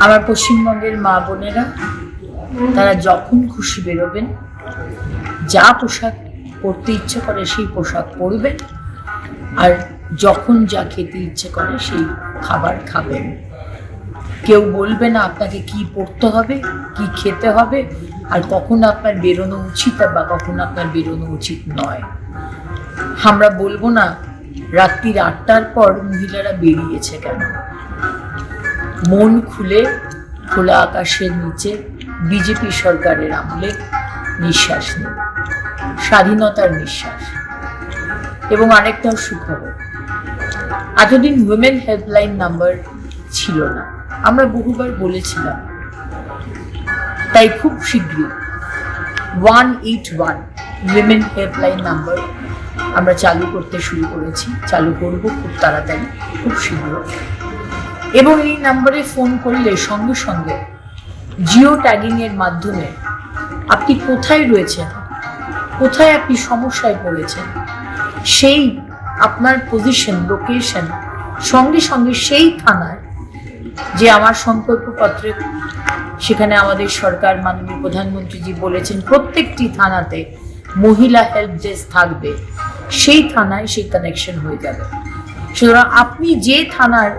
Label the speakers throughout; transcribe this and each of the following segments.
Speaker 1: আমার পশ্চিমবঙ্গের মা বোনেরা তারা যখন খুশি বেরোবেন, যা পোশাক পরতে ইচ্ছে করে সেই পোশাক পরবেন, আর যখন যা খেতে ইচ্ছে করে সেই খাবার খাবেন। কেউ বলবে না আপনাকে কি পরতে হবে, কি খেতে হবে, আর কখন আপনার বেরোনো উচিত বা কখন আপনার বেরোনো উচিত নয়। আমরা বলবো না রাত্রির 8টার পর মহিলারা বেরিয়েছে কেন। মন খুলে খোলা আকাশের নিচে বিজেপি সরকারের আমলে নিঃশ্বাস নিন, স্বাধীনতার নিঃশ্বাস। এবং আরেকটাও সুখবর, এতদিন উইমেন হেল্পলাইন নাম্বার ছিল না, আমরা বহুবার বলেছিলাম। তাই খুব শীঘ্রই 181 উইমেন হেল্পলাইন নাম্বার আমরা চালু করতে শুরু করেছি, চালু করব খুব তাড়াতাড়ি, খুব শীঘ্র। এবং এই নাম্বারে ফোন করলে সঙ্গে সঙ্গে জিও ট্যাগিং এর মাধ্যমে আপনি কোথায় রয়েছেন, কোথায় আপনি সমস্যায় পড়েছেন, সেই আপনার পজিশন, লোকেশন সঙ্গে সঙ্গে সেই থানার যে আমার সংকল্পপত্রে সেখানে আমাদের সরকার মাননীয় প্রধানমন্ত্রীজি বলেছেন প্রত্যেকটি থানাতে মহিলা হেল্প ডেস্ক থাকবে, সেই থানায় সেই কানেকশন হয়ে যাবে। সুতরাং আপনি যে থানার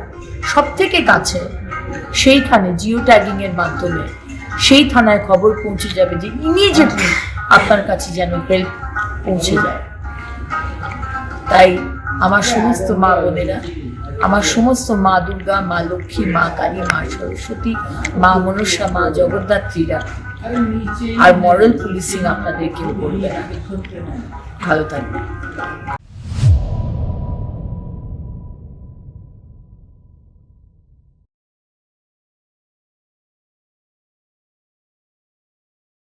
Speaker 1: সব থেকে কাছে সেইখানে জিও ট্যাগিং এর মাধ্যমে সেই থানায় খবর পৌঁছে যাবে যে ইমিডিয়েটলি আপনার কাছে যেন হেল্প পৌঁছে যায়। তাই আমার সমস্ত মা বোনেরা, আমার সমস্ত মা দুর্গা, মা লক্ষ্মী, মা কালী, মা সরস্বতী, মা মনসা, মা জগদ্ধাত্রীরা আর মরাল পুলিশিং আপনাদের কেউ করবে না। ভালো থাকবে।